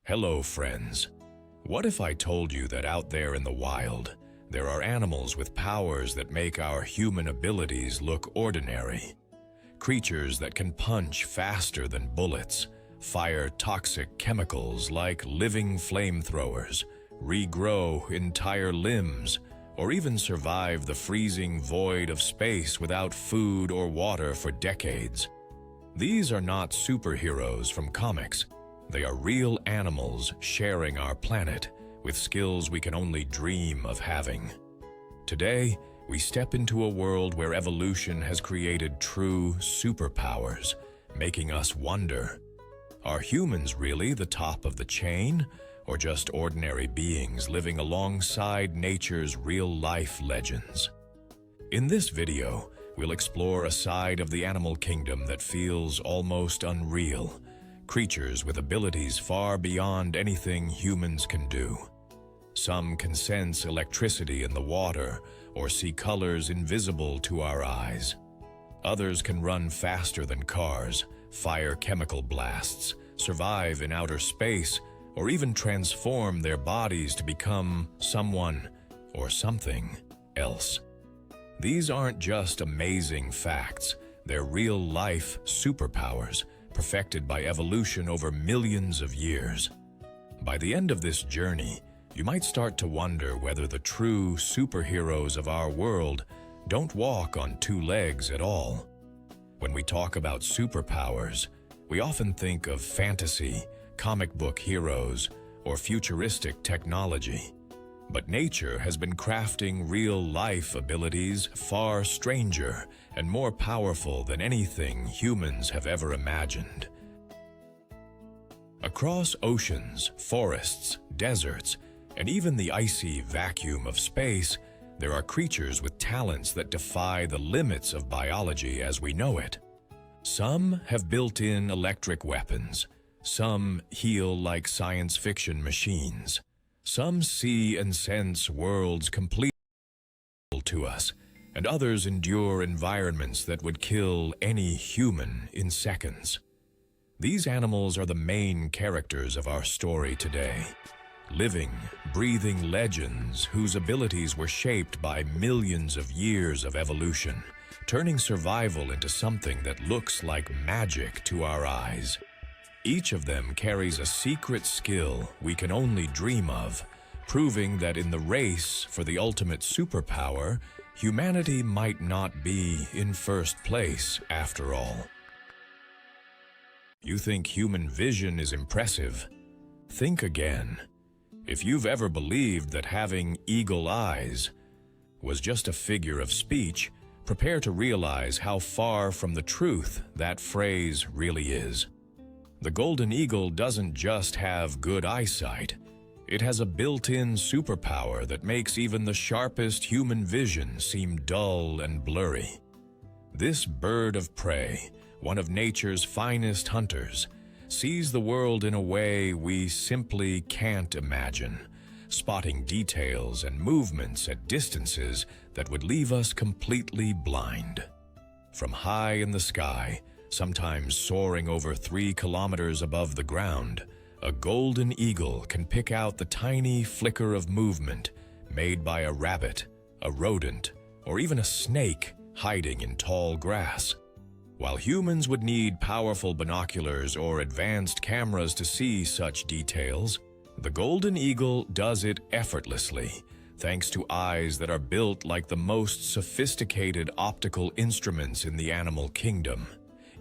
Hello, friends. What if I told you that out there in the wild, there are animals with powers that make our human abilities look ordinary? Creatures that can punch faster than bullets, fire toxic chemicals like living flamethrowers, regrow entire limbs, or even survive the freezing void of space without food or water for decades. These are not superheroes from comics. They are real animals sharing our planet with skills we can only dream of having. Today, we step into a world where evolution has created true superpowers, making us wonder, are humans really the top of the chain, or just ordinary beings living alongside nature's real-life legends? In this video, we'll explore a side of the animal kingdom that feels almost unreal, creatures with abilities far beyond anything humans can do. Some can sense electricity in the water or see colors invisible to our eyes. Others can run faster than cars, fire chemical blasts, survive in outer space, or even transform their bodies to become someone or something else. These aren't just amazing facts, they're real-life superpowers, perfected by evolution over millions of years. By the end of this journey, you might start to wonder whether the true superheroes of our world don't walk on two legs at all. When we talk about superpowers, we often think of fantasy, comic book heroes, or futuristic technology. But nature has been crafting real-life abilities far stranger and more powerful than anything humans have ever imagined. Across oceans, forests, deserts, and even the icy vacuum of space, there are creatures with talents that defy the limits of biology as we know it. Some have built-in electric weapons, some heal like science fiction machines. Some see and sense worlds completely to us, and others endure environments that would kill any human in seconds. These animals are the main characters of our story today, living, breathing legends whose abilities were shaped by millions of years of evolution, turning survival into something that looks like magic to our eyes. Each of them carries a secret skill we can only dream of, proving that in the race for the ultimate superpower, humanity might not be in first place after all. You think human vision is impressive? Think again. If you've ever believed that having eagle eyes was just a figure of speech, prepare to realize how far from the truth that phrase really is. The golden eagle doesn't just have good eyesight. It has a built-in superpower that makes even the sharpest human vision seem dull and blurry. This bird of prey, one of nature's finest hunters, sees the world in a way we simply can't imagine, spotting details and movements at distances that would leave us completely blind. From high in the sky, sometimes soaring over 3 kilometers above the ground, a golden eagle can pick out the tiny flicker of movement made by a rabbit, a rodent, or even a snake hiding in tall grass. While humans would need powerful binoculars or advanced cameras to see such details, the golden eagle does it effortlessly, thanks to eyes that are built like the most sophisticated optical instruments in the animal kingdom.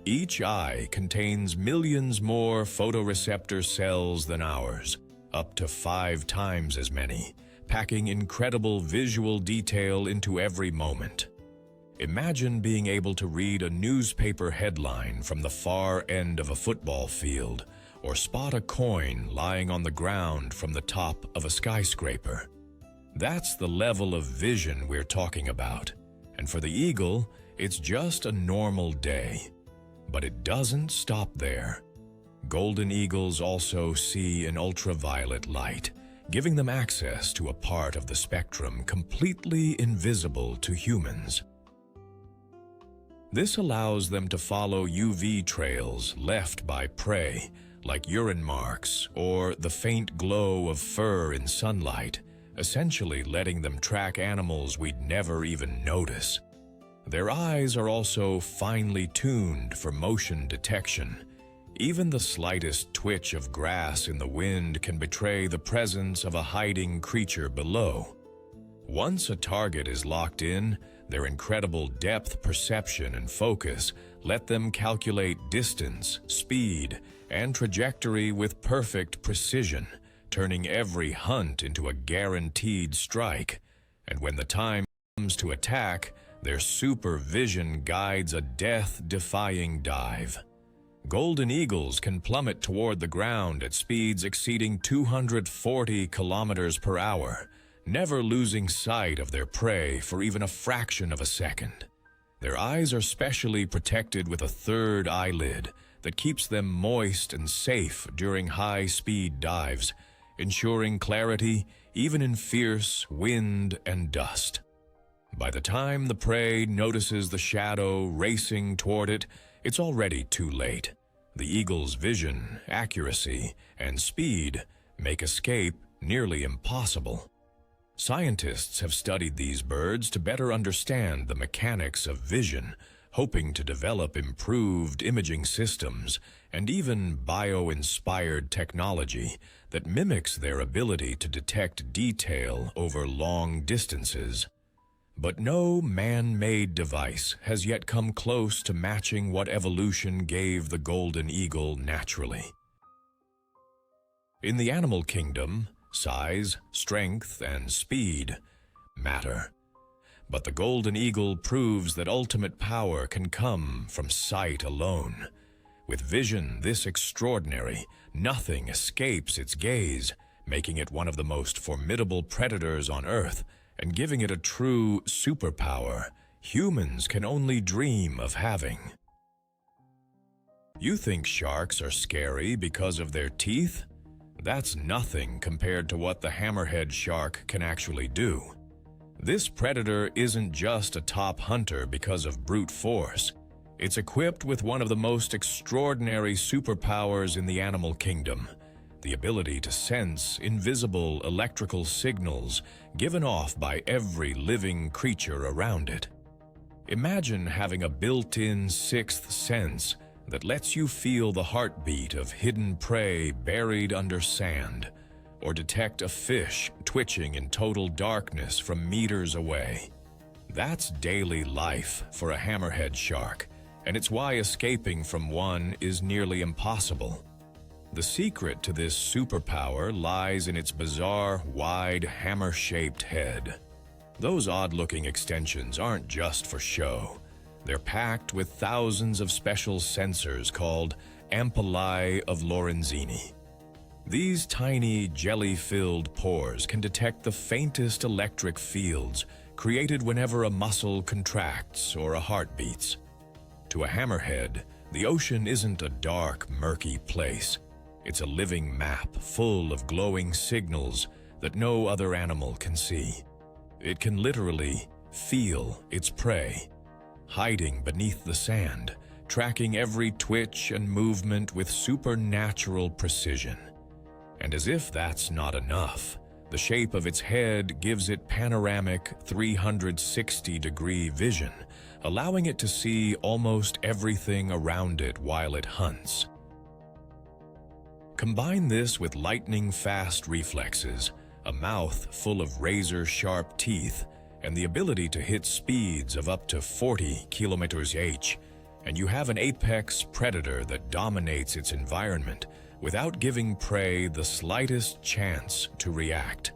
Each eye contains millions more photoreceptor cells than ours, up to 5 times as many, packing incredible visual detail into every moment. Imagine being able to read a newspaper headline from the far end of a football field, or spot a coin lying on the ground from the top of a skyscraper. That's the level of vision we're talking about, and for the eagle, it's just a normal day. But it doesn't stop there. Golden eagles also see in ultraviolet light, giving them access to a part of the spectrum completely invisible to humans. This allows them to follow UV trails left by prey, like urine marks or the faint glow of fur in sunlight, essentially letting them track animals we'd never even notice. Their eyes are also finely tuned for motion detection. Even the slightest twitch of grass in the wind can betray the presence of a hiding creature below. Once a target is locked in, their incredible depth perception and focus let them calculate distance, speed, and trajectory with perfect precision, turning every hunt into a guaranteed strike. And when the time comes to attack, their supervision guides a death-defying dive. Golden eagles can plummet toward the ground at speeds exceeding 240 kilometers per hour, never losing sight of their prey for even a fraction of a second. Their eyes are specially protected with a third eyelid that keeps them moist and safe during high-speed dives, ensuring clarity even in fierce wind and dust. By the time the prey notices the shadow racing toward it, it's already too late. The eagle's vision, accuracy, and speed make escape nearly impossible. Scientists have studied these birds to better understand the mechanics of vision, hoping to develop improved imaging systems and even bio-inspired technology that mimics their ability to detect detail over long distances. But no man-made device has yet come close to matching what evolution gave the golden eagle naturally. In the animal kingdom, size, strength, and speed matter. But the golden eagle proves that ultimate power can come from sight alone. With vision this extraordinary, nothing escapes its gaze, making it one of the most formidable predators on Earth, and giving it a true superpower humans can only dream of having. You think sharks are scary because of their teeth? That's nothing compared to what the hammerhead shark can actually do. This predator isn't just a top hunter because of brute force. It's equipped with one of the most extraordinary superpowers in the animal kingdom: the ability to sense invisible electrical signals given off by every living creature around it. Imagine having a built-in sixth sense that lets you feel the heartbeat of hidden prey buried under sand, or detect a fish twitching in total darkness from meters away. That's daily life for a hammerhead shark, and it's why escaping from one is nearly impossible. The secret to this superpower lies in its bizarre, wide, hammer-shaped head. Those odd-looking extensions aren't just for show. They're packed with thousands of special sensors called ampullae of Lorenzini. These tiny, jelly-filled pores can detect the faintest electric fields created whenever a muscle contracts or a heart beats. To a hammerhead, the ocean isn't a dark, murky place. It's a living map full of glowing signals that no other animal can see. It can literally feel its prey, hiding beneath the sand, tracking every twitch and movement with supernatural precision. And as if that's not enough, the shape of its head gives it panoramic 360-degree vision, allowing it to see almost everything around it while it hunts. Combine this with lightning-fast reflexes, a mouth full of razor-sharp teeth, and the ability to hit speeds of up to 40 km/h, and you have an apex predator that dominates its environment without giving prey the slightest chance to react.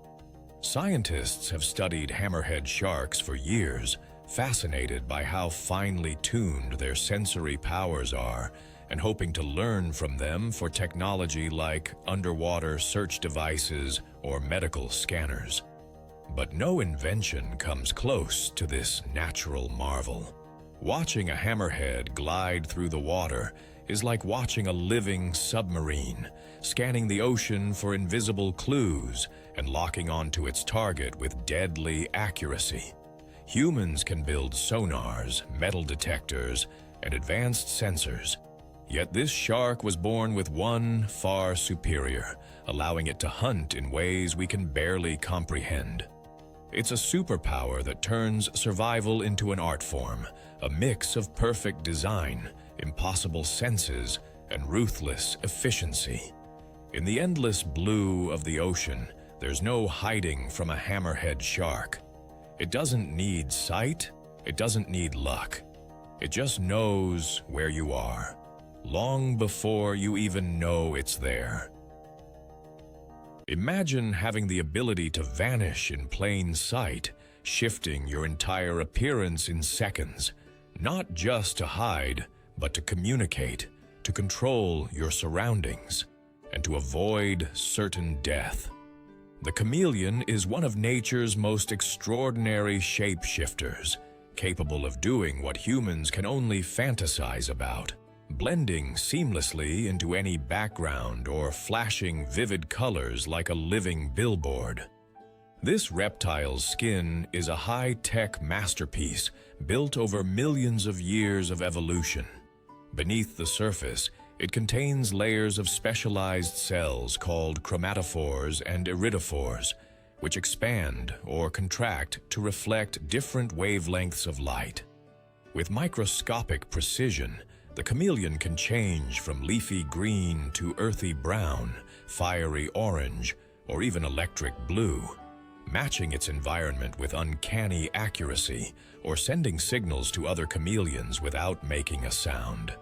Scientists have studied hammerhead sharks for years, fascinated by how finely tuned their sensory powers are, and hoping to learn from them for technology like underwater search devices or medical scanners. But no invention comes close to this natural marvel. Watching a hammerhead glide through the water is like watching a living submarine, scanning the ocean for invisible clues and locking onto its target with deadly accuracy. Humans can build sonars, metal detectors, and advanced sensors, Yet this shark was born with one far superior, allowing it to hunt in ways we can barely comprehend. It's a superpower that turns survival into an art form, a mix of perfect design, impossible senses, and ruthless efficiency. In the endless blue of the ocean, there's no hiding from a hammerhead shark. It doesn't need sight, it doesn't need luck. It just knows where you are, long before you even know it's there. Imagine having the ability to vanish in plain sight, shifting your entire appearance in seconds, not just to hide, but to communicate, to control your surroundings, and to avoid certain death. The chameleon is one of nature's most extraordinary shapeshifters, capable of doing what humans can only fantasize about, blending seamlessly into any background or flashing vivid colors like a living billboard. This reptile's skin is a high-tech masterpiece built over millions of years of evolution. Beneath the surface, it contains layers of specialized cells called chromatophores and iridophores, which expand or contract to reflect different wavelengths of light. With microscopic precision, the chameleon can change from leafy green to earthy brown, fiery orange, or even electric blue, matching its environment with uncanny accuracy or sending signals to other chameleons without making a sound.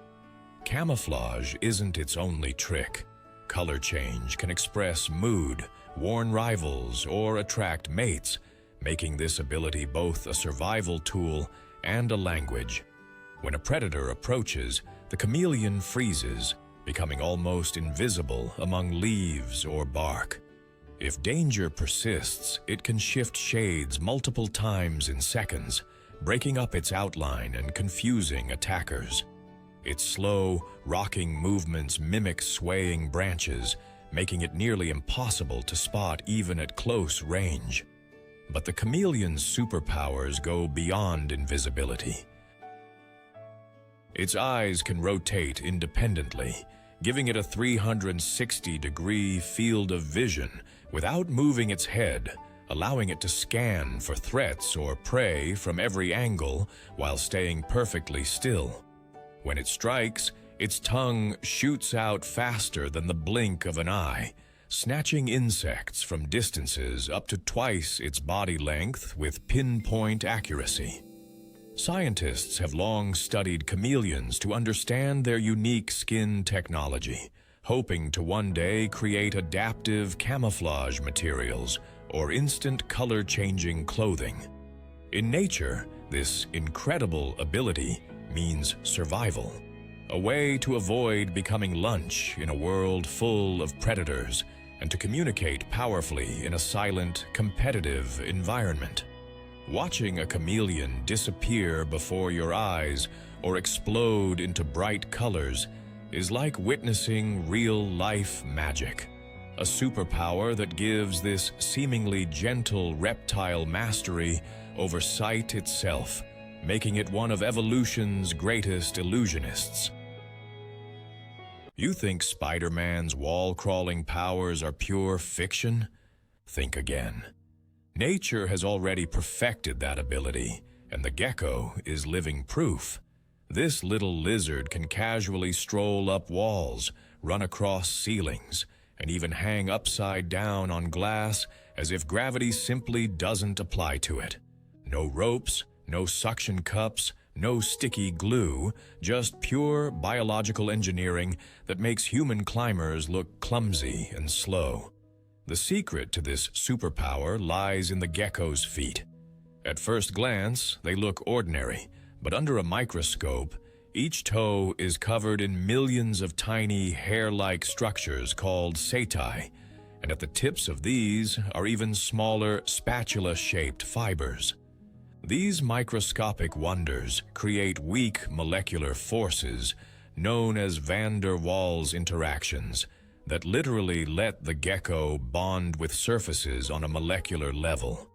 Camouflage isn't its only trick. Color change can express mood, warn rivals, or attract mates, making this ability both a survival tool and a language. When a predator approaches, the chameleon freezes, becoming almost invisible among leaves or bark. If danger persists, it can shift shades multiple times in seconds, breaking up its outline and confusing attackers. Its slow, rocking movements mimic swaying branches, making it nearly impossible to spot even at close range. But the chameleon's superpowers go beyond invisibility. Its eyes can rotate independently, giving it a 360-degree field of vision without moving its head, allowing it to scan for threats or prey from every angle while staying perfectly still. When it strikes, its tongue shoots out faster than the blink of an eye, snatching insects from distances up to twice its body length with pinpoint accuracy. Scientists have long studied chameleons to understand their unique skin technology, hoping to one day create adaptive camouflage materials or instant color-changing clothing. In nature, this incredible ability means survival, a way to avoid becoming lunch in a world full of predators and to communicate powerfully in a silent, competitive environment. Watching a chameleon disappear before your eyes or explode into bright colors is like witnessing real-life magic, a superpower that gives this seemingly gentle reptile mastery over sight itself, making it one of evolution's greatest illusionists. You think Spider-Man's wall-crawling powers are pure fiction? Think again. Nature has already perfected that ability, and the gecko is living proof. This little lizard can casually stroll up walls, run across ceilings, and even hang upside down on glass as if gravity simply doesn't apply to it. No ropes, no suction cups, no sticky glue, just pure biological engineering that makes human climbers look clumsy and slow. The secret to this superpower lies in the gecko's feet. At first glance, they look ordinary, but under a microscope, each toe is covered in millions of tiny hair-like structures called setae, and at the tips of these are even smaller spatula-shaped fibers. These microscopic wonders create weak molecular forces known as van der Waals interactions that literally let the gecko bond with surfaces on a molecular level.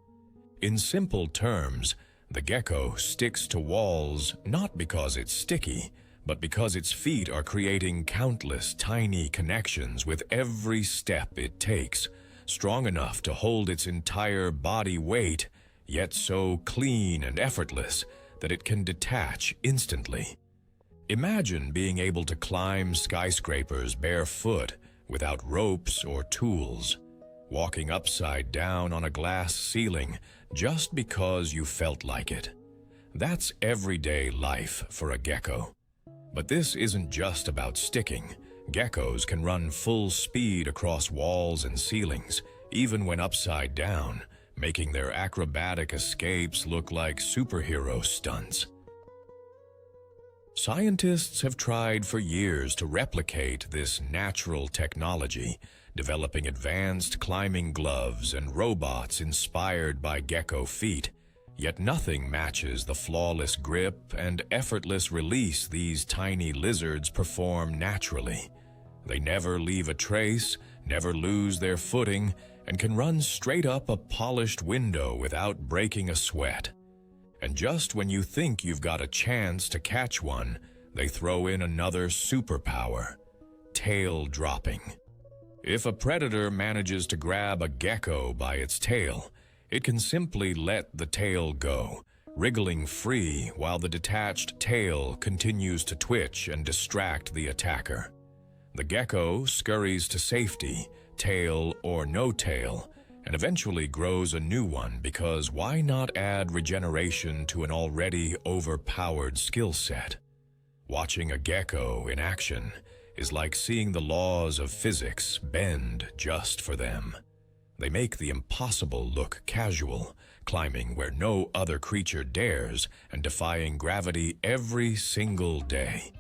In simple terms, the gecko sticks to walls not because it's sticky, but because its feet are creating countless tiny connections with every step it takes, strong enough to hold its entire body weight, yet so clean and effortless that it can detach instantly. Imagine being able to climb skyscrapers barefoot without ropes or tools, walking upside down on a glass ceiling just because you felt like it. That's everyday life for a gecko. But this isn't just about sticking. Geckos can run full speed across walls and ceilings, even when upside down, making their acrobatic escapes look like superhero stunts. Scientists have tried for years to replicate this natural technology, developing advanced climbing gloves and robots inspired by gecko feet. Yet nothing matches the flawless grip and effortless release these tiny lizards perform naturally. They never leave a trace, never lose their footing, and can run straight up a polished window without breaking a sweat. And just when you think you've got a chance to catch one, they throw in another superpower: tail dropping. If a predator manages to grab a gecko by its tail, it can simply let the tail go, wriggling free while the detached tail continues to twitch and distract the attacker. The gecko scurries to safety, tail or no tail, and eventually grows a new one because why not add regeneration to an already overpowered skill set? Watching a gecko in action is like seeing the laws of physics bend just for them. They make the impossible look casual, climbing where no other creature dares and defying gravity every single day.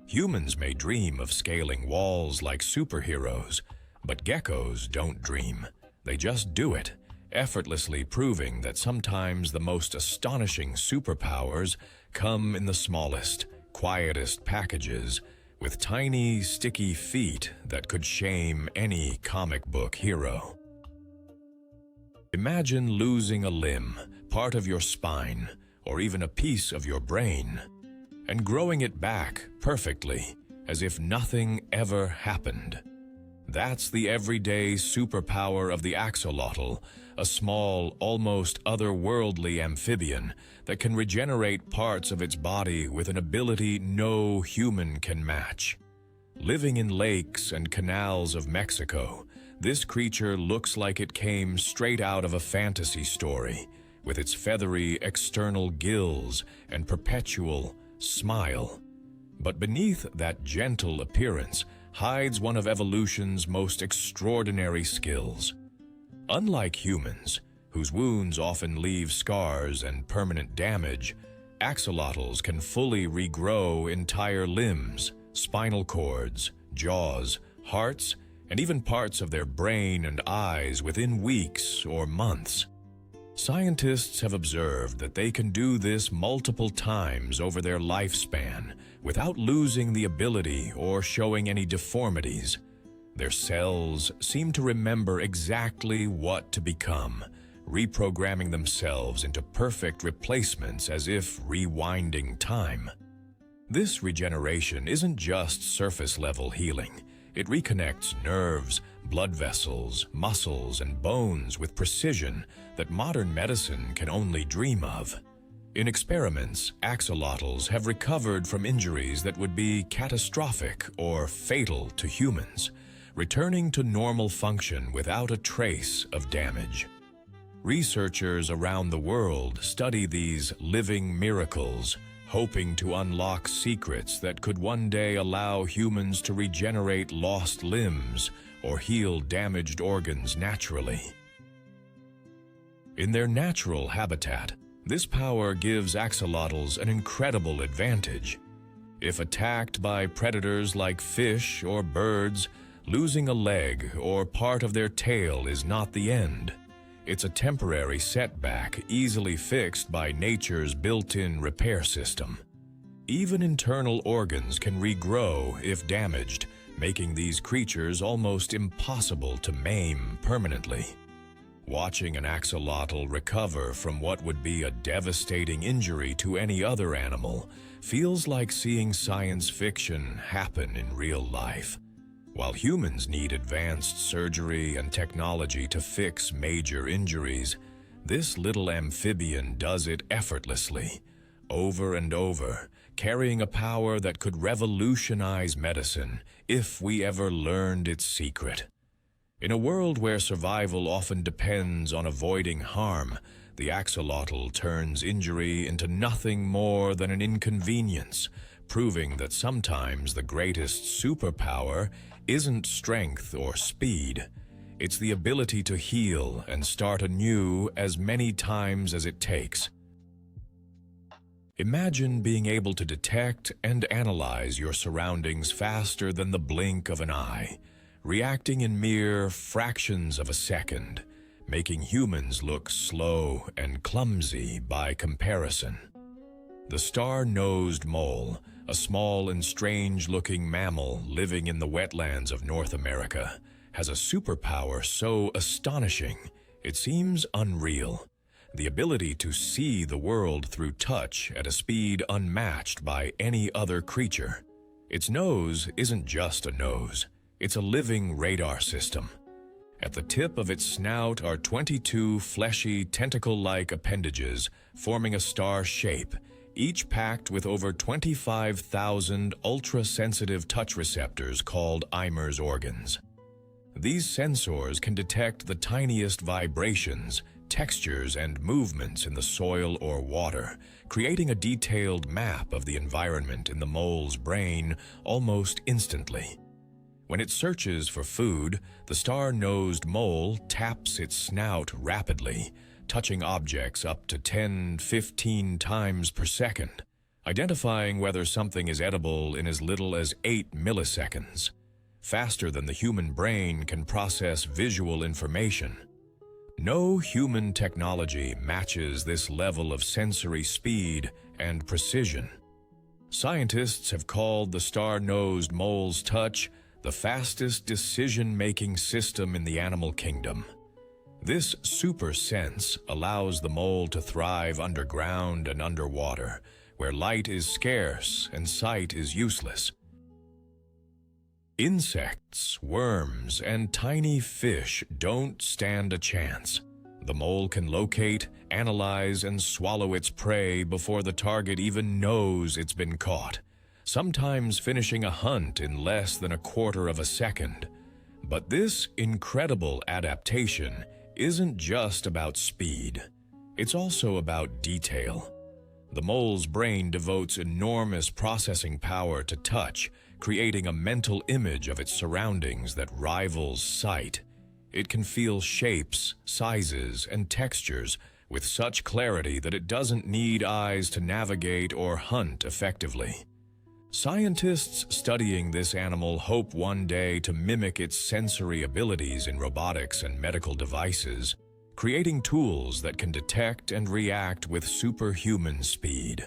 Humans may dream of scaling walls like superheroes, but geckos don't dream. They just do it, effortlessly proving that sometimes the most astonishing superpowers come in the smallest, quietest packages, with tiny, sticky feet that could shame any comic book hero. Imagine losing a limb, part of your spine, or even a piece of your brain, and growing it back perfectly, as if nothing ever happened. That's the everyday superpower of the axolotl, a small, almost otherworldly amphibian that can regenerate parts of its body with an ability no human can match. Living in lakes and canals of Mexico, this creature looks like it came straight out of a fantasy story, with its feathery external gills and perpetual smile. But beneath that gentle appearance hides one of evolution's most extraordinary skills. Unlike humans, whose wounds often leave scars and permanent damage, axolotls can fully regrow entire limbs, spinal cords, jaws, hearts, and even parts of their brain and eyes within weeks or months. Scientists have observed that they can do this multiple times over their lifespan without losing the ability or showing any deformities. Their cells seem to remember exactly what to become, reprogramming themselves into perfect replacements as if rewinding time. This regeneration isn't just surface-level healing. It reconnects nerves, blood vessels, muscles, and bones with precision that modern medicine can only dream of. In experiments, axolotls have recovered from injuries that would be catastrophic or fatal to humans, returning to normal function without a trace of damage. Researchers around the world study these living miracles, hoping to unlock secrets that could one day allow humans to regenerate lost limbs or heal damaged organs naturally. In their natural habitat, this power gives axolotls an incredible advantage. If attacked by predators like fish or birds, losing a leg or part of their tail is not the end. It's a temporary setback easily fixed by nature's built-in repair system. Even internal organs can regrow if damaged, making these creatures almost impossible to maim permanently. Watching an axolotl recover from what would be a devastating injury to any other animal feels like seeing science fiction happen in real life. While humans need advanced surgery and technology to fix major injuries, this little amphibian does it effortlessly, over and over, carrying a power that could revolutionize medicine if we ever learned its secret. In a world where survival often depends on avoiding harm, the axolotl turns injury into nothing more than an inconvenience, proving that sometimes the greatest superpower isn't strength or speed. It's the ability to heal and start anew as many times as it takes. Imagine being able to detect and analyze your surroundings faster than the blink of an eye, reacting in mere fractions of a second, making humans look slow and clumsy by comparison. The star-nosed mole, a small and strange-looking mammal living in the wetlands of North America, has a superpower so astonishing it seems unreal: the ability to see the world through touch at a speed unmatched by any other creature. Its nose isn't just a nose, it's a living radar system. At the tip of its snout are 22 fleshy, tentacle-like appendages forming a star shape, each packed with over 25,000 ultra-sensitive touch receptors called Eimer's organs. These sensors can detect the tiniest vibrations, textures, and movements in the soil or water, creating a detailed map of the environment in the mole's brain almost instantly. When it searches for food, the star-nosed mole taps its snout rapidly, touching objects up to 10-15 times per second, identifying whether something is edible in as little as 8 milliseconds, faster than the human brain can process visual information. No human technology matches this level of sensory speed and precision. Scientists have called the star-nosed mole's touch the fastest decision-making system in the animal kingdom. This super sense allows the mole to thrive underground and underwater, where light is scarce and sight is useless. Insects, worms, and tiny fish don't stand a chance. The mole can locate, analyze, and swallow its prey before the target even knows it's been caught, sometimes finishing a hunt in less than a quarter of a second. But this incredible adaptation isn't just about speed. It's also about detail. The mole's brain devotes enormous processing power to touch, creating a mental image of its surroundings that rivals sight. It can feel shapes, sizes, and textures with such clarity that it doesn't need eyes to navigate or hunt effectively. Scientists studying this animal hope one day to mimic its sensory abilities in robotics and medical devices, creating tools that can detect and react with superhuman speed.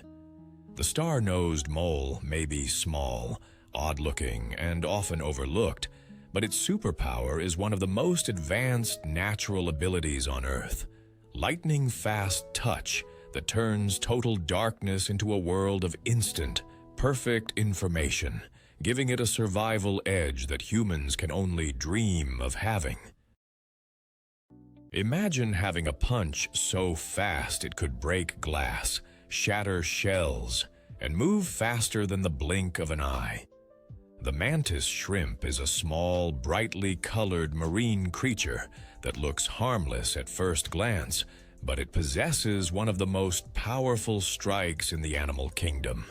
The star-nosed mole may be small, odd-looking, and often overlooked, but its superpower is one of the most advanced natural abilities on Earth: lightning-fast touch that turns total darkness into a world of instant, perfect information, giving it a survival edge that humans can only dream of having. Imagine having a punch so fast it could break glass, shatter shells, and move faster than the blink of an eye. The mantis shrimp is a small, brightly colored marine creature that looks harmless at first glance, but it possesses one of the most powerful strikes in the animal kingdom.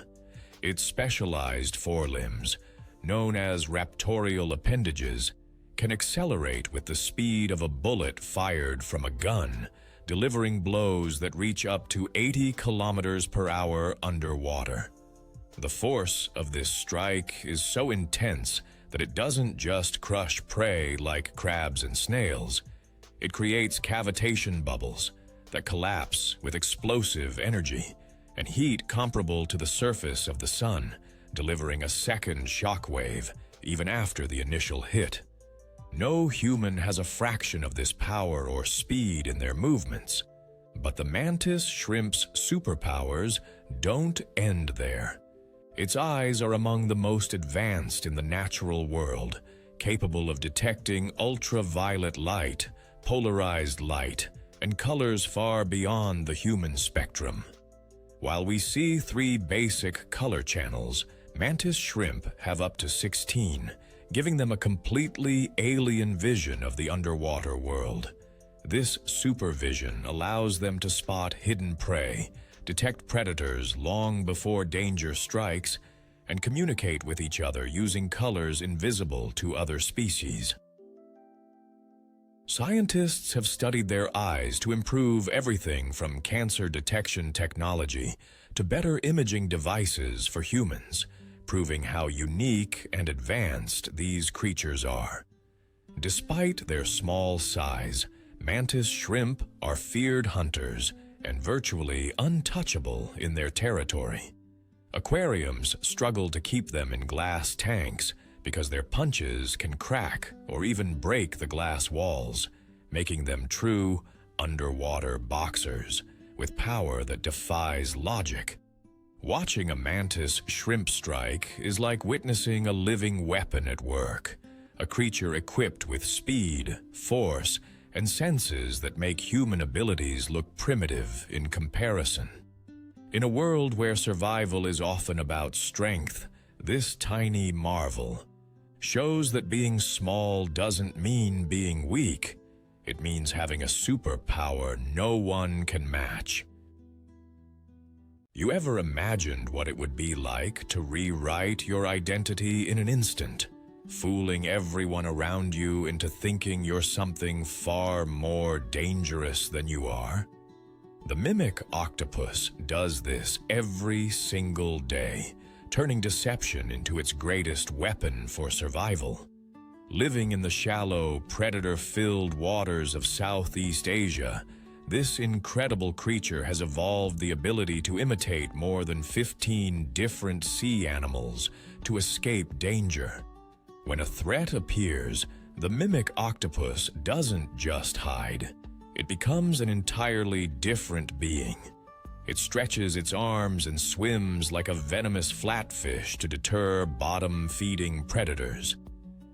Its specialized forelimbs, known as raptorial appendages, can accelerate with the speed of a bullet fired from a gun, delivering blows that reach up to 80 kilometers per hour underwater. The force of this strike is so intense that it doesn't just crush prey like crabs and snails. It creates cavitation bubbles that collapse with explosive energy and heat comparable to the surface of the sun, delivering a second shockwave even after the initial hit. No human has a fraction of this power or speed in their movements, but the mantis shrimp's superpowers don't end there. Its eyes are among the most advanced in the natural world, capable of detecting ultraviolet light, polarized light, and colors far beyond the human spectrum. While we see 3 basic color channels, mantis shrimp have up to 16, giving them a completely alien vision of the underwater world. This supervision allows them to spot hidden prey, detect predators long before danger strikes, and communicate with each other using colors invisible to other species. Scientists have studied their eyes to improve everything from cancer detection technology to better imaging devices for humans, proving how unique and advanced these creatures are. Despite their small size, mantis shrimp are feared hunters and virtually untouchable in their territory. Aquariums struggle to keep them in glass tanks because their punches can crack or even break the glass walls, making them true underwater boxers with power that defies logic. Watching a mantis shrimp strike is like witnessing a living weapon at work, a creature equipped with speed, force, and senses that make human abilities look primitive in comparison. In a world where survival is often about strength, this tiny marvel shows that being small doesn't mean being weak. It means having a superpower no one can match. You ever imagined what it would be like to rewrite your identity in an instant, fooling everyone around you into thinking you're something far more dangerous than you are? The mimic octopus does this every single day, turning deception into its greatest weapon for survival. Living in the shallow, predator-filled waters of Southeast Asia, this incredible creature has evolved the ability to imitate more than 15 different sea animals to escape danger. When a threat appears, the mimic octopus doesn't just hide. It becomes an entirely different being. It stretches its arms and swims like a venomous flatfish to deter bottom-feeding predators.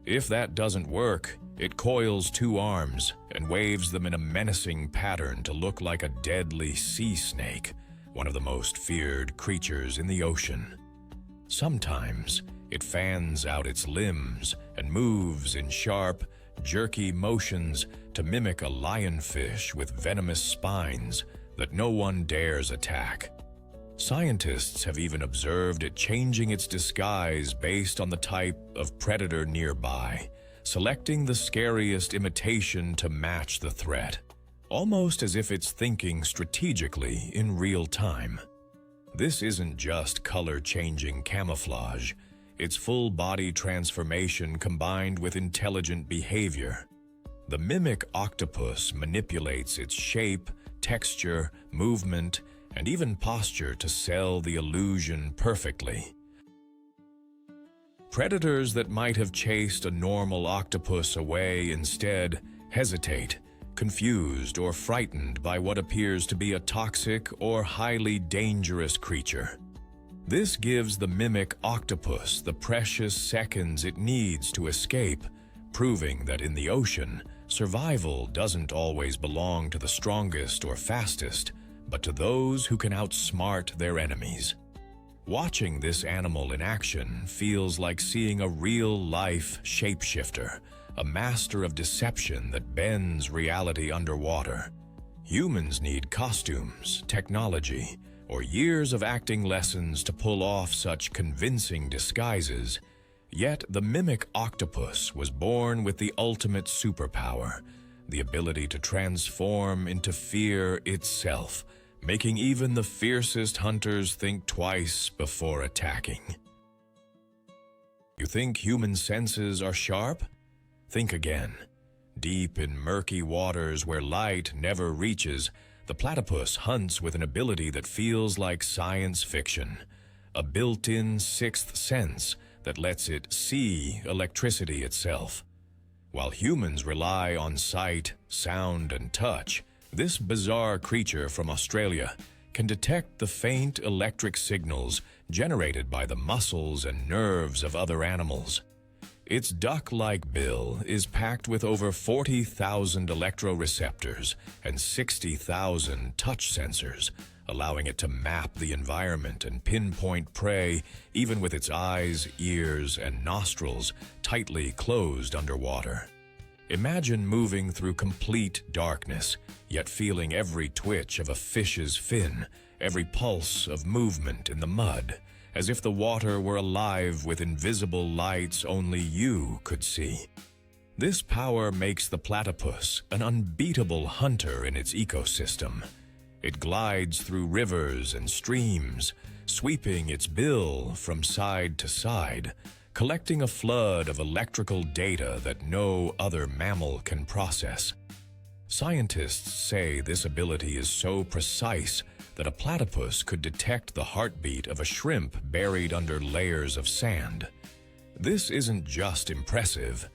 If that doesn't work, it coils 2 arms and waves them in a menacing pattern to look like a deadly sea snake, one of the most feared creatures in the ocean. Sometimes, it fans out its limbs and moves in sharp, jerky motions to mimic a lionfish with venomous spines that no one dares attack. Scientists have even observed it changing its disguise based on the type of predator nearby, selecting the scariest imitation to match the threat, almost as if it's thinking strategically in real time. This isn't just color-changing camouflage. It's full-body transformation combined with intelligent behavior. The mimic octopus manipulates its shape, texture, movement, and even posture to sell the illusion perfectly. Predators that might have chased a normal octopus away instead hesitate, confused or frightened by what appears to be a toxic or highly dangerous creature. This gives the mimic octopus the precious seconds it needs to escape, proving that in the ocean, survival doesn't always belong to the strongest or fastest, but to those who can outsmart their enemies. Watching this animal in action feels like seeing a real-life shapeshifter, a master of deception that bends reality underwater. Humans need costumes, technology, or years of acting lessons to pull off such convincing disguises. Yet the mimic octopus was born with the ultimate superpower, the ability to transform into fear itself, making even the fiercest hunters think twice before attacking. You think human senses are sharp? Think again. Deep in murky waters where light never reaches, the platypus hunts with an ability that feels like science fiction, a built-in sixth sense that lets it see electricity itself. While humans rely on sight, sound, and touch, this bizarre creature from Australia can detect the faint electric signals generated by the muscles and nerves of other animals. Its duck-like bill is packed with over 40,000 electroreceptors and 60,000 touch sensors, allowing it to map the environment and pinpoint prey even with its eyes, ears, and nostrils tightly closed underwater. Imagine moving through complete darkness, yet feeling every twitch of a fish's fin, every pulse of movement in the mud, as if the water were alive with invisible lights only you could see. This power makes the platypus an unbeatable hunter in its ecosystem. It glides through rivers and streams, sweeping its bill from side to side, collecting a flood of electrical data that no other mammal can process. Scientists say this ability is so precise that a platypus could detect the heartbeat of a shrimp buried under layers of sand. This isn't just impressive,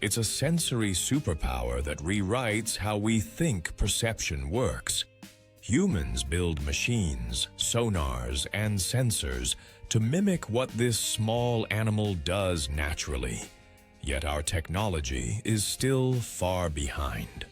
it's a sensory superpower that rewrites how we think perception works. Humans build machines, sonars, and sensors to mimic what this small animal does naturally, yet our technology is still far behind.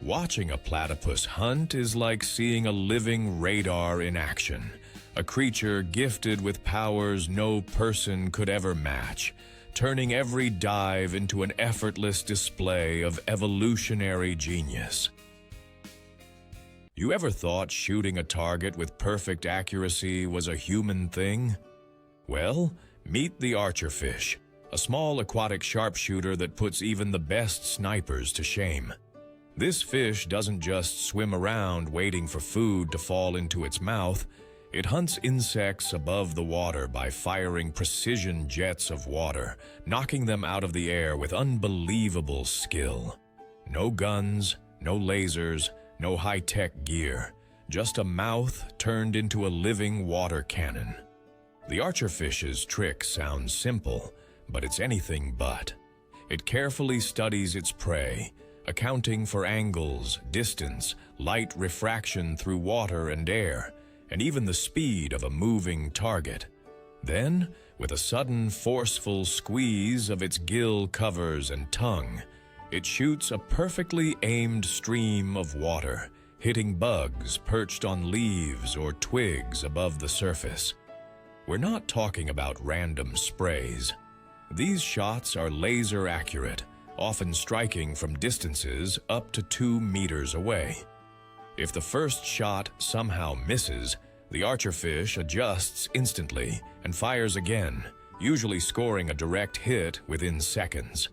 Watching a platypus hunt is like seeing a living radar in action, a creature gifted with powers no person could ever match, turning every dive into an effortless display of evolutionary genius. You ever thought shooting a target with perfect accuracy was a human thing? Well, meet the archerfish, a small aquatic sharpshooter that puts even the best snipers to shame. This fish doesn't just swim around waiting for food to fall into its mouth. It hunts insects above the water by firing precision jets of water, knocking them out of the air with unbelievable skill. No guns, no lasers, no high-tech gear, just a mouth turned into a living water cannon. The archerfish's trick sounds simple, but it's anything but. It carefully studies its prey, accounting for angles, distance, light refraction through water and air, and even the speed of a moving target. Then, with a sudden forceful squeeze of its gill covers and tongue, it shoots a perfectly aimed stream of water, hitting bugs perched on leaves or twigs above the surface. We're not talking about random sprays. These shots are laser accurate, often striking from distances up to 2 meters away. If the first shot somehow misses, the archerfish adjusts instantly and fires again, usually scoring a direct hit within seconds.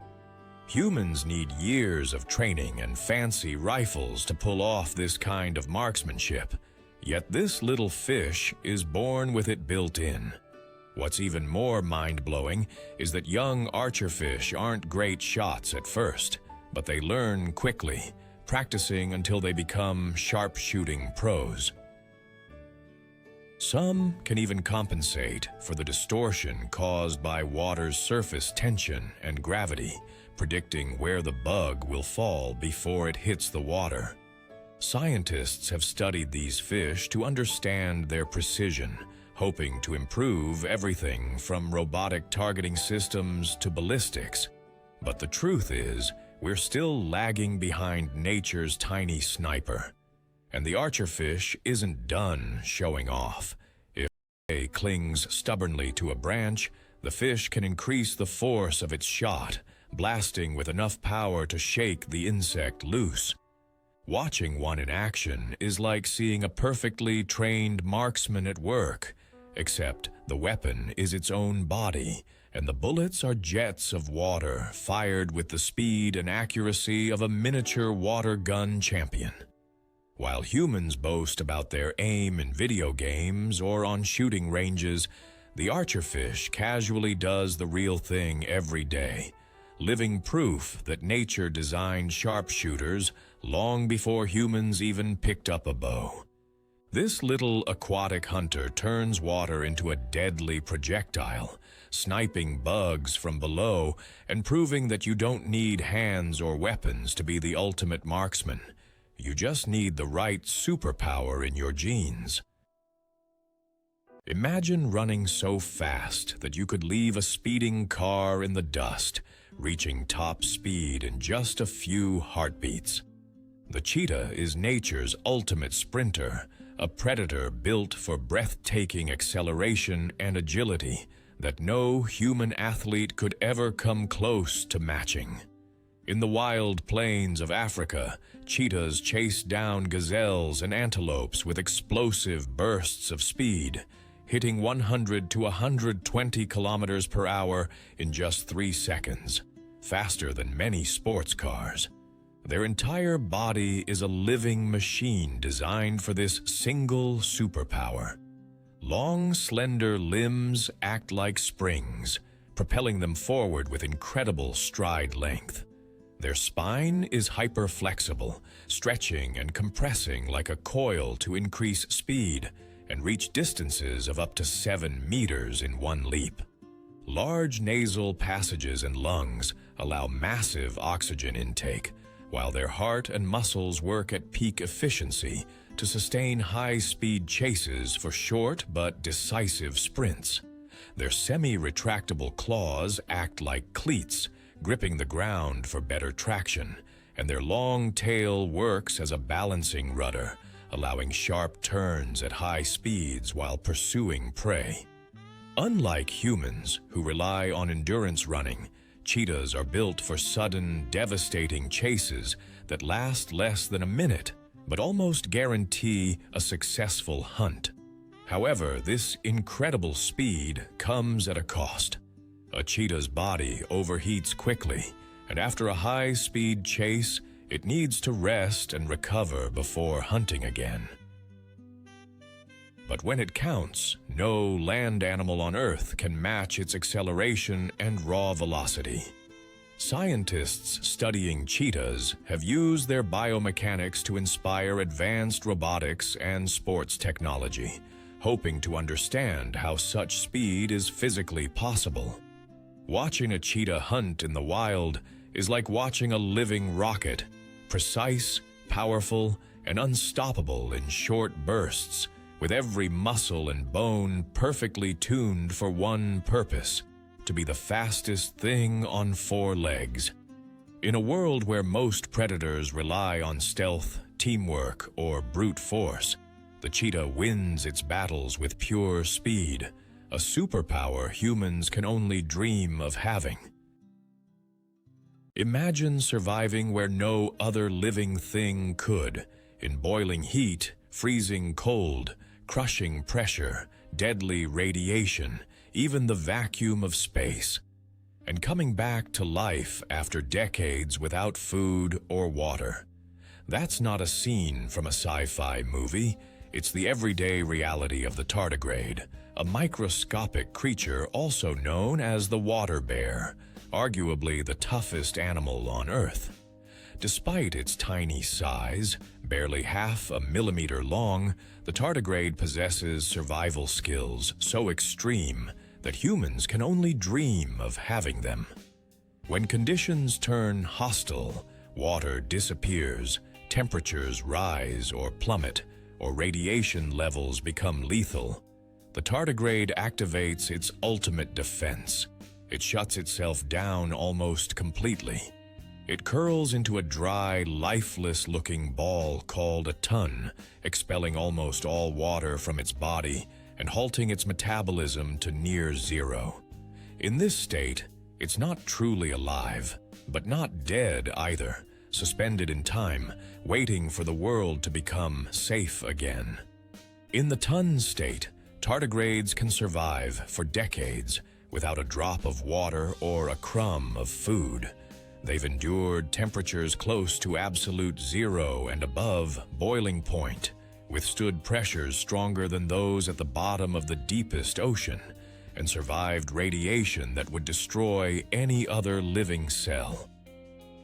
Humans need years of training and fancy rifles to pull off this kind of marksmanship, yet this little fish is born with it built in. What's even more mind-blowing is that young archerfish aren't great shots at first, but they learn quickly, practicing until they become sharp-shooting pros. Some can even compensate for the distortion caused by water's surface tension and gravity, predicting where the bug will fall before it hits the water. Scientists have studied these fish to understand their precision, hoping to improve everything from robotic targeting systems to ballistics. But the truth is, we're still lagging behind nature's tiny sniper. And the archerfish isn't done showing off. If it clings stubbornly to a branch, the fish can increase the force of its shot, blasting with enough power to shake the insect loose. Watching one in action is like seeing a perfectly trained marksman at work, except the weapon is its own body, and the bullets are jets of water fired with the speed and accuracy of a miniature water gun champion. While humans boast about their aim in video games or on shooting ranges, the archerfish casually does the real thing every day, living proof that nature designed sharpshooters long before humans even picked up a bow. This little aquatic hunter turns water into a deadly projectile, sniping bugs from below and proving that you don't need hands or weapons to be the ultimate marksman. You just need the right superpower in your genes. Imagine running so fast that you could leave a speeding car in the dust, reaching top speed in just a few heartbeats. The cheetah is nature's ultimate sprinter, a predator built for breathtaking acceleration and agility that no human athlete could ever come close to matching. In the wild plains of Africa, cheetahs chase down gazelles and antelopes with explosive bursts of speed, hitting 100 to 120 kilometers per hour in just 3 seconds, faster than many sports cars. Their entire body is a living machine designed for this single superpower. Long, slender limbs act like springs, propelling them forward with incredible stride length. Their spine is hyperflexible, stretching and compressing like a coil to increase speed and reach distances of up to 7 meters in one leap. Large nasal passages and lungs allow massive oxygen intake, while their heart and muscles work at peak efficiency to sustain high-speed chases for short but decisive sprints. Their semi-retractable claws act like cleats, gripping the ground for better traction, and their long tail works as a balancing rudder, allowing sharp turns at high speeds while pursuing prey. Unlike humans, who rely on endurance running, cheetahs are built for sudden, devastating chases that last less than a minute, but almost guarantee a successful hunt. However, this incredible speed comes at a cost. A cheetah's body overheats quickly, and after a high-speed chase, it needs to rest and recover before hunting again. But when it counts, no land animal on Earth can match its acceleration and raw velocity. Scientists studying cheetahs have used their biomechanics to inspire advanced robotics and sports technology, hoping to understand how such speed is physically possible. Watching a cheetah hunt in the wild is like watching a living rocket, precise, powerful, and unstoppable in short bursts, with every muscle and bone perfectly tuned for one purpose: to be the fastest thing on 4 legs. In a world where most predators rely on stealth, teamwork, or brute force, the cheetah wins its battles with pure speed, a superpower humans can only dream of having. Imagine surviving where no other living thing could, in boiling heat, freezing cold, crushing pressure, deadly radiation, even the vacuum of space, and coming back to life after decades without food or water. That's not a scene from a sci-fi movie. It's the everyday reality of the tardigrade, a microscopic creature also known as the water bear, arguably the toughest animal on Earth. Despite its tiny size, barely half a millimeter long, the tardigrade possesses survival skills so extreme that humans can only dream of having them. When conditions turn hostile, water disappears, temperatures rise or plummet, or radiation levels become lethal, the tardigrade activates its ultimate defense. It shuts itself down almost completely. It curls into a dry, lifeless-looking ball called a ton, expelling almost all water from its body and halting its metabolism to near zero. In this state, it's not truly alive, but not dead either, suspended in time, waiting for the world to become safe again. In the ton state, tardigrades can survive for decades without a drop of water or a crumb of food. They've endured temperatures close to absolute zero and above boiling point, withstood pressures stronger than those at the bottom of the deepest ocean, and survived radiation that would destroy any other living cell.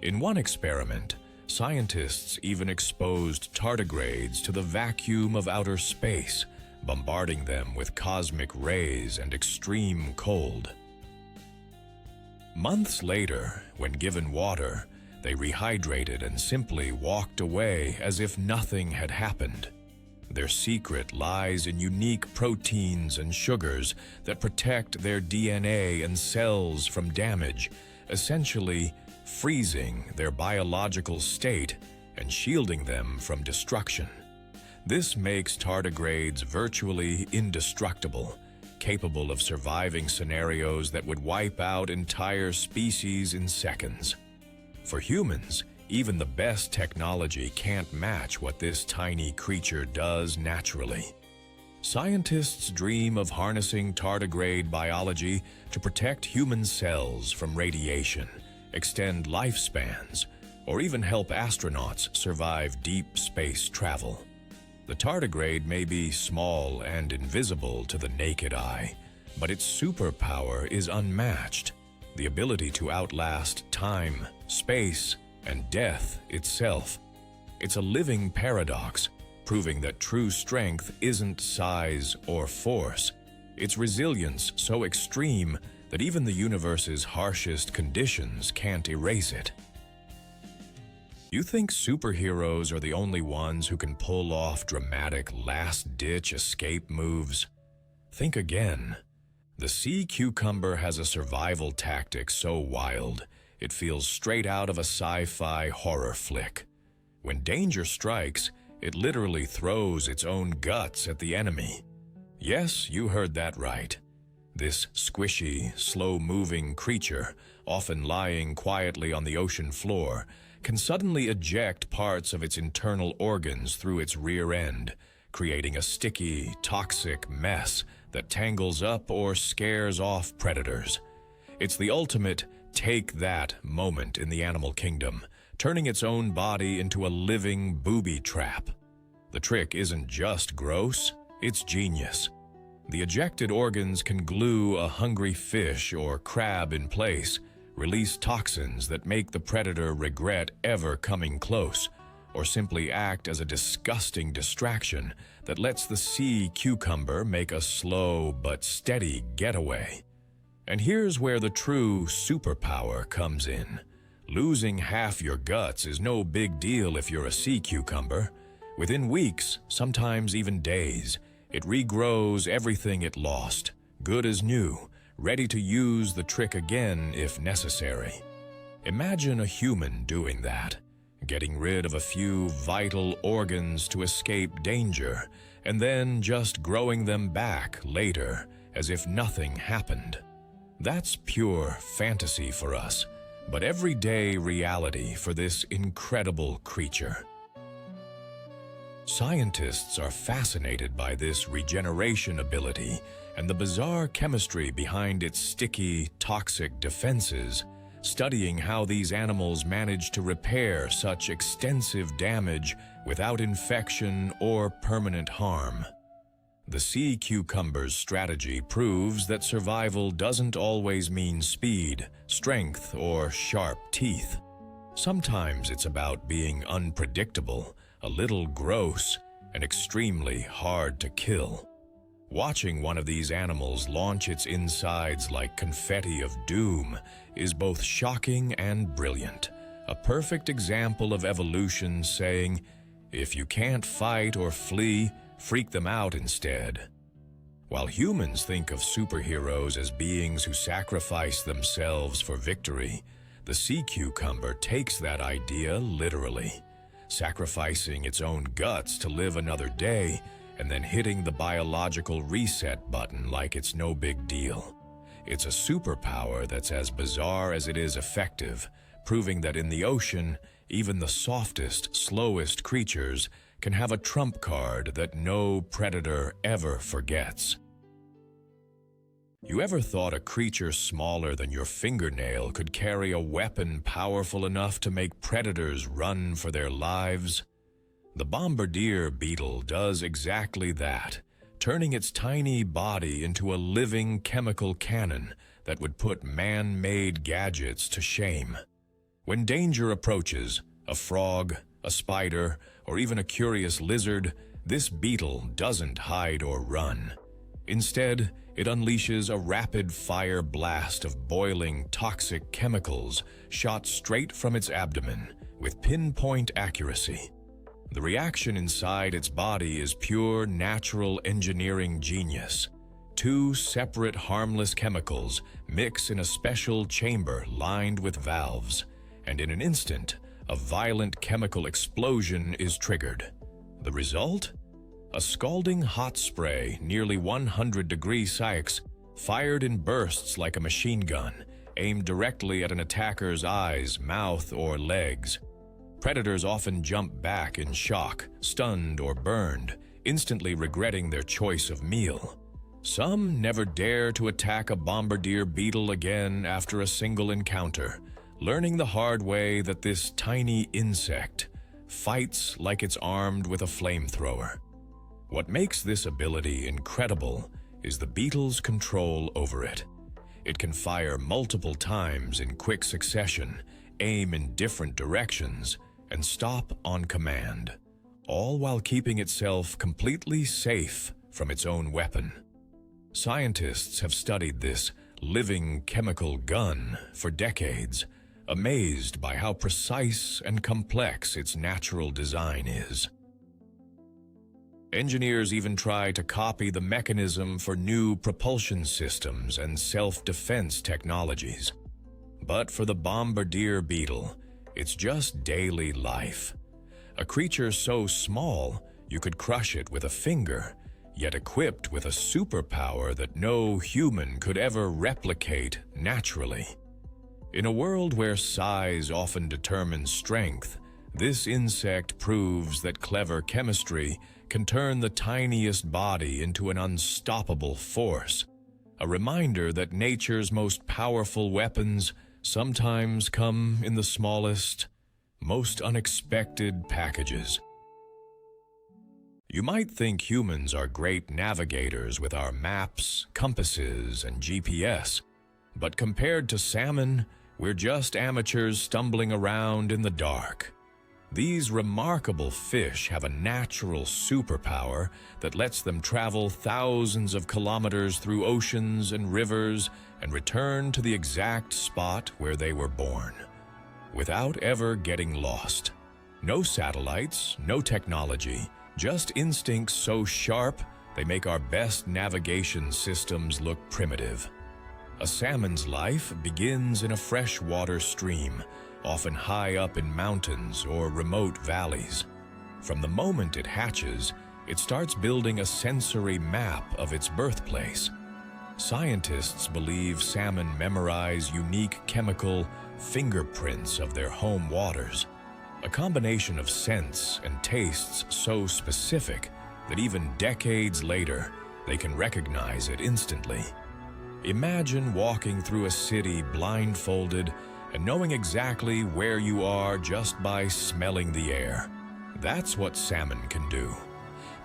In one experiment, scientists even exposed tardigrades to the vacuum of outer space, bombarding them with cosmic rays and extreme cold. Months later, when given water, They rehydrated and simply walked away as if nothing had happened. Their secret lies in unique proteins and sugars that protect their DNA and cells from damage, essentially freezing their biological state and shielding them from destruction. This makes tardigrades virtually indestructible, capable of surviving scenarios that would wipe out entire species in seconds. For humans, even the best technology can't match what this tiny creature does naturally. Scientists dream of harnessing tardigrade biology to protect human cells from radiation, extend lifespans, or even help astronauts survive deep space travel. The tardigrade may be small and invisible to the naked eye, but its superpower is unmatched: the ability to outlast time, space, and death itself. It's a living paradox, proving that true strength isn't size or force. It's resilience so extreme that even the universe's harshest conditions can't erase it. You think superheroes are the only ones who can pull off dramatic last-ditch escape moves? Think again. The sea cucumber has a survival tactic so wild, it feels straight out of a sci-fi horror flick. When danger strikes, it literally throws its own guts at the enemy. Yes, you heard that right. This squishy, slow-moving creature, often lying quietly on the ocean floor, can suddenly eject parts of its internal organs through its rear end, creating a sticky, toxic mess that tangles up or scares off predators. It's the ultimate take that moment in the animal kingdom, turning its own body into a living booby trap. The trick isn't just gross, it's genius. The ejected organs can glue a hungry fish or crab in place, release toxins that make the predator regret ever coming close, or simply act as a disgusting distraction that lets the sea cucumber make a slow but steady getaway. And here's where the true superpower comes in. Losing half your guts is no big deal if you're a sea cucumber. Within weeks, sometimes even days, it regrows everything it lost, good as new, ready to use the trick again if necessary. Imagine a human doing that, getting rid of a few vital organs to escape danger, and then just growing them back later as if nothing happened. That's pure fantasy for us, but everyday reality for this incredible creature. Scientists are fascinated by this regeneration ability and the bizarre chemistry behind its sticky, toxic defenses, studying how these animals manage to repair such extensive damage without infection or permanent harm. The sea cucumber's strategy proves that survival doesn't always mean speed, strength, or sharp teeth. Sometimes it's about being unpredictable, a little gross, and extremely hard to kill. Watching one of these animals launch its insides like confetti of doom is both shocking and brilliant, a perfect example of evolution saying, if you can't fight or flee, freak them out instead. While humans think of superheroes as beings who sacrifice themselves for victory, the sea cucumber takes that idea literally, sacrificing its own guts to live another day and then hitting the biological reset button like it's no big deal. It's a superpower that's as bizarre as it is effective, proving that in the ocean, even the softest, slowest creatures can have a trump card that no predator ever forgets. You ever thought a creature smaller than your fingernail could carry a weapon powerful enough to make predators run for their lives? The bombardier beetle does exactly that, turning its tiny body into a living chemical cannon that would put man-made gadgets to shame. When danger approaches, a frog, a spider, or even a curious lizard, this beetle doesn't hide or run. Instead, it unleashes a rapid-fire blast of boiling, toxic chemicals shot straight from its abdomen with pinpoint accuracy. The reaction inside its body is pure natural engineering genius. Two separate harmless chemicals mix in a special chamber lined with valves, and in an instant, a violent chemical explosion is triggered. The result? A scalding hot spray, nearly 100 degrees Celsius, fired in bursts like a machine gun, aimed directly at an attacker's eyes, mouth, or legs. Predators often jump back in shock, stunned or burned, instantly regretting their choice of meal. Some never dare to attack a bombardier beetle again after a single encounter, learning the hard way that this tiny insect fights like it's armed with a flamethrower. What makes this ability incredible is the beetle's control over it. It can fire multiple times in quick succession, aim in different directions, and stop on command, all while keeping itself completely safe from its own weapon. Scientists have studied this living chemical gun for decades, amazed by how precise and complex its natural design is. Engineers even try to copy the mechanism for new propulsion systems and self-defense technologies. But for the bombardier beetle, it's just daily life. A creature so small you could crush it with a finger, yet equipped with a superpower that no human could ever replicate naturally. In a world where size often determines strength, this insect proves that clever chemistry can turn the tiniest body into an unstoppable force, a reminder that nature's most powerful weapons sometimes come in the smallest, most unexpected packages. You might think humans are great navigators with our maps, compasses, and GPS, but compared to salmon, we're just amateurs stumbling around in the dark. These remarkable fish have a natural superpower that lets them travel thousands of kilometers through oceans and rivers and return to the exact spot where they were born, without ever getting lost. No satellites, no technology, just instincts so sharp they make our best navigation systems look primitive. A salmon's life begins in a freshwater stream, often high up in mountains or remote valleys. From the moment it hatches, it starts building a sensory map of its birthplace. Scientists believe salmon memorize unique chemical fingerprints of their home waters, a combination of scents and tastes so specific that even decades later, they can recognize it instantly. Imagine walking through a city blindfolded and knowing exactly where you are just by smelling the air. That's what salmon can do.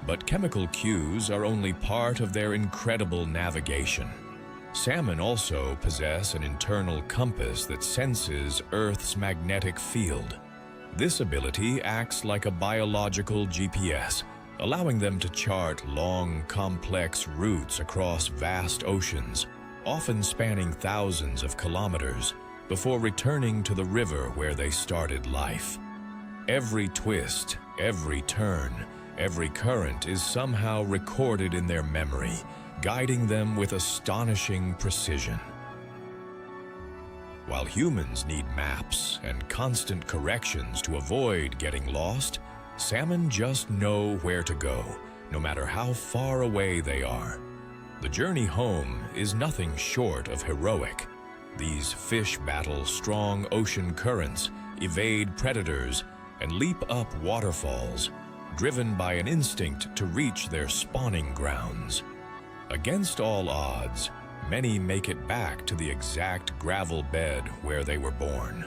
But chemical cues are only part of their incredible navigation. Salmon also possess an internal compass that senses Earth's magnetic field. This ability acts like a biological GPS, allowing them to chart long, complex routes across vast oceans, often spanning thousands of kilometers, before returning to the river where they started life. Every twist, every turn, every current is somehow recorded in their memory, guiding them with astonishing precision. While humans need maps and constant corrections to avoid getting lost, salmon just know where to go, no matter how far away they are. The journey home is nothing short of heroic. These fish battle strong ocean currents, evade predators, and leap up waterfalls, driven by an instinct to reach their spawning grounds. Against all odds, many make it back to the exact gravel bed where they were born.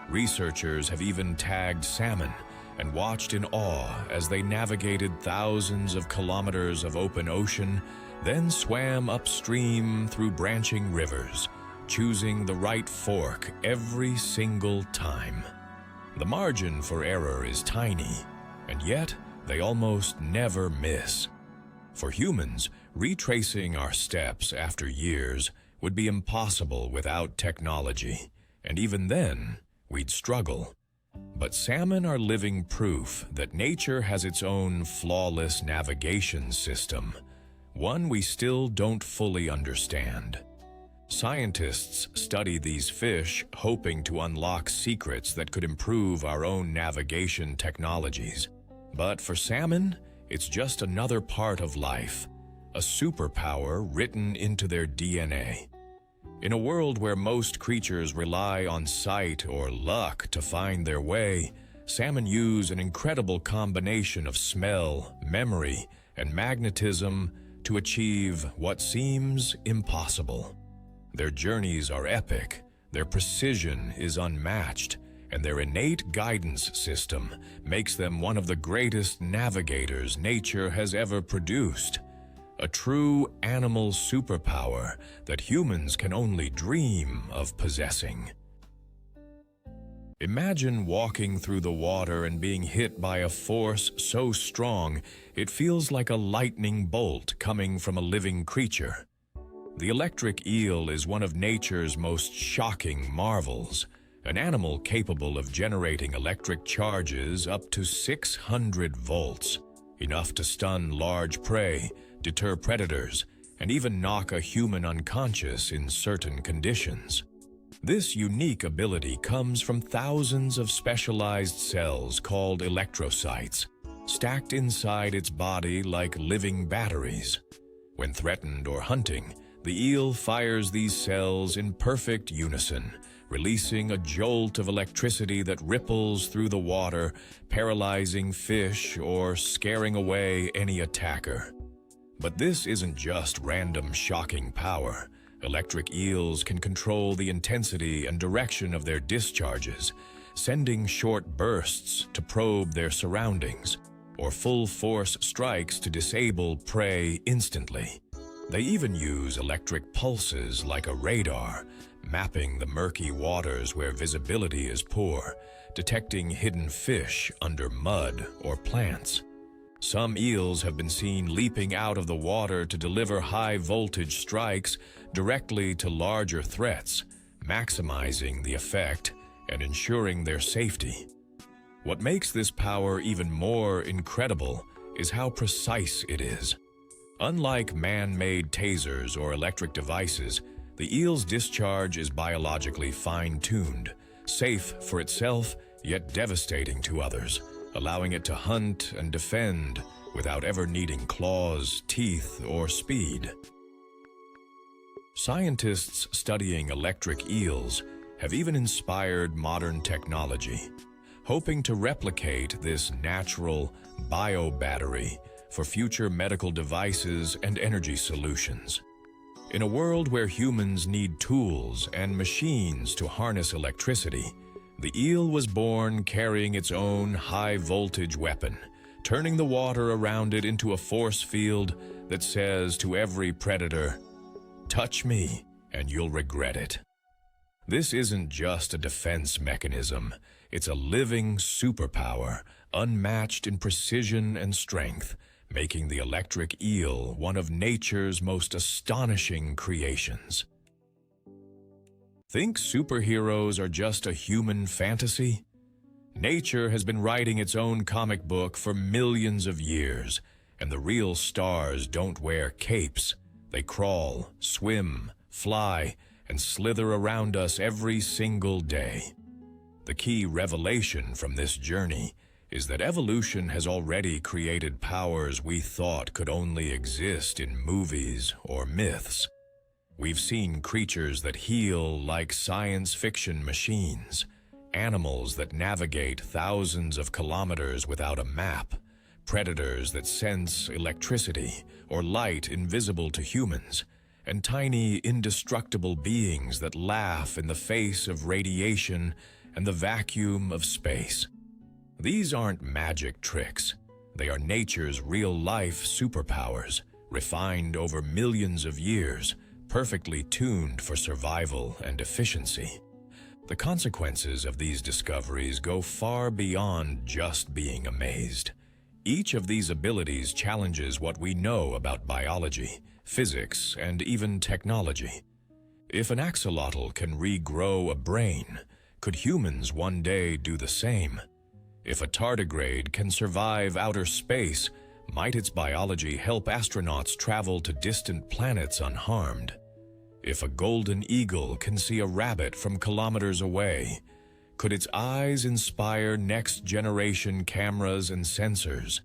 Researchers have even tagged salmon and watched in awe as they navigated thousands of kilometers of open ocean, then swam upstream through branching rivers, choosing the right fork every single time. The margin for error is tiny, and yet they almost never miss. For humans, Retracing our steps after years would be impossible without technology, and even then, we'd struggle. But salmon are living proof that nature has its own flawless navigation system, one we still don't fully understand. Scientists study these fish hoping to unlock secrets that could improve our own navigation technologies. But for salmon, it's just another part of life, a superpower written into their DNA. In a world where most creatures rely on sight or luck to find their way, salmon use an incredible combination of smell, memory, and magnetism to achieve what seems impossible. Their journeys are epic, their precision is unmatched, and their innate guidance system makes them one of the greatest navigators nature has ever produced. A true animal superpower that humans can only dream of possessing. Imagine walking through the water and being hit by a force so strong it feels like a lightning bolt coming from a living creature. The electric eel is one of nature's most shocking marvels, an animal capable of generating electric charges up to 600 volts, enough to stun large prey, deter predators, and even knock a human unconscious in certain conditions. This unique ability comes from thousands of specialized cells called electrocytes, stacked inside its body like living batteries. When threatened or hunting, the eel fires these cells in perfect unison, releasing a jolt of electricity that ripples through the water, paralyzing fish or scaring away any attacker. But this isn't just random shocking power. Electric eels can control the intensity and direction of their discharges, sending short bursts to probe their surroundings, or full-force strikes to disable prey instantly. They even use electric pulses like a radar, mapping the murky waters where visibility is poor, detecting hidden fish under mud or plants. Some eels have been seen leaping out of the water to deliver high-voltage strikes directly to larger threats, maximizing the effect and ensuring their safety. What makes this power even more incredible is how precise it is. Unlike man-made tasers or electric devices, the eel's discharge is biologically fine-tuned, safe for itself, yet devastating to others, allowing it to hunt and defend without ever needing claws, teeth, or speed. Scientists studying electric eels have even inspired modern technology, hoping to replicate this natural bio-battery for future medical devices and energy solutions. In a world where humans need tools and machines to harness electricity, the eel was born carrying its own high-voltage weapon, turning the water around it into a force field that says to every predator, "Touch me, and you'll regret it." This isn't just a defense mechanism, it's a living superpower, unmatched in precision and strength, making the electric eel one of nature's most astonishing creations. Think superheroes are just a human fantasy? Nature has been writing its own comic book for millions of years, and the real stars don't wear capes. They crawl, swim, fly, and slither around us every single day. The key revelation from this journey is that evolution has already created powers we thought could only exist in movies or myths. We've seen creatures that heal like science fiction machines, animals that navigate thousands of kilometers without a map, predators that sense electricity or light invisible to humans, and tiny, indestructible beings that laugh in the face of radiation and the vacuum of space. These aren't magic tricks. They are nature's real-life superpowers, refined over millions of years, perfectly tuned for survival and efficiency. The consequences of these discoveries go far beyond just being amazed. Each of these abilities challenges what we know about biology, physics, and even technology. If an axolotl can regrow a brain, could humans one day do the same? If a tardigrade can survive outer space, might its biology help astronauts travel to distant planets unharmed? If a golden eagle can see a rabbit from kilometers away, could its eyes inspire next-generation cameras and sensors?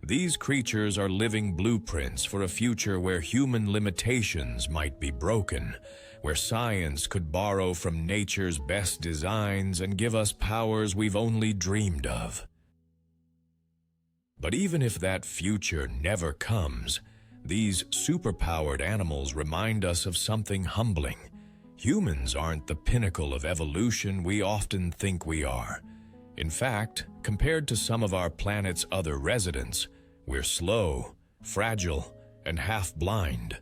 These creatures are living blueprints for a future where human limitations might be broken, where science could borrow from nature's best designs and give us powers we've only dreamed of. But even if that future never comes, these superpowered animals remind us of something humbling. Humans aren't the pinnacle of evolution we often think we are. In fact, compared to some of our planet's other residents, we're slow, fragile, and half-blind.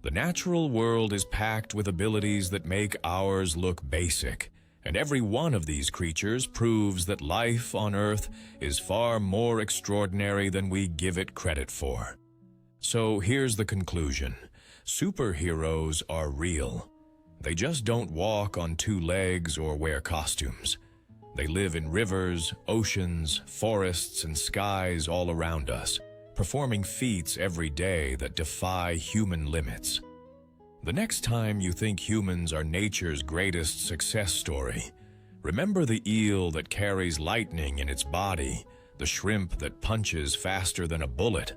The natural world is packed with abilities that make ours look basic, and every one of these creatures proves that life on Earth is far more extraordinary than we give it credit for. So here's the conclusion. Superheroes are real. They just don't walk on two legs or wear costumes. They live in rivers, oceans, forests, and skies all around us, performing feats every day that defy human limits. The next time you think humans are nature's greatest success story, remember the eel that carries lightning in its body, the shrimp that punches faster than a bullet,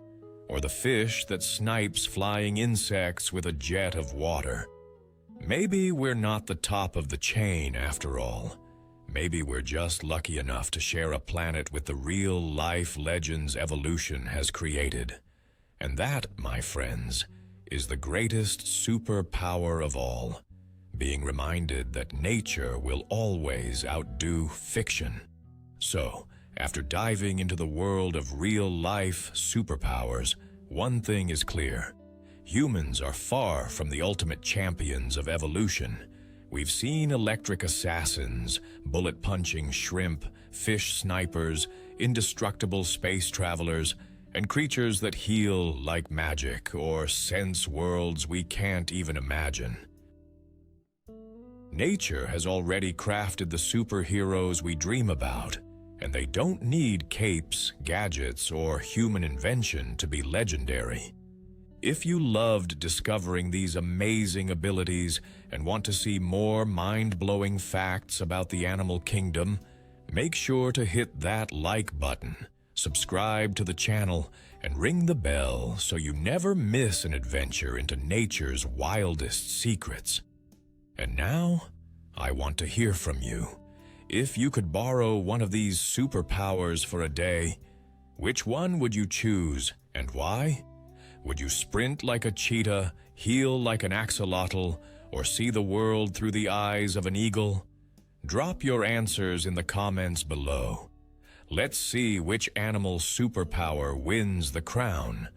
or the fish that snipes flying insects with a jet of water. Maybe we're not the top of the chain after all. Maybe we're just lucky enough to share a planet with the real-life legends evolution has created. And that, my friends, is the greatest superpower of all, being reminded that nature will always outdo fiction. So, after diving into the world of real-life superpowers, one thing is clear. Humans are far from the ultimate champions of evolution. We've seen electric assassins, bullet-punching shrimp, fish snipers, indestructible space travelers, and creatures that heal like magic or sense worlds we can't even imagine. Nature has already crafted the superheroes we dream about, and they don't need capes, gadgets, or human invention to be legendary. If you loved discovering these amazing abilities and want to see more mind-blowing facts about the animal kingdom, make sure to hit that like button, subscribe to the channel, and ring the bell so you never miss an adventure into nature's wildest secrets. And now, I want to hear from you. If you could borrow one of these superpowers for a day, which one would you choose and why? Would you sprint like a cheetah, heal like an axolotl, or see the world through the eyes of an eagle? Drop your answers in the comments below. Let's see which animal superpower wins the crown.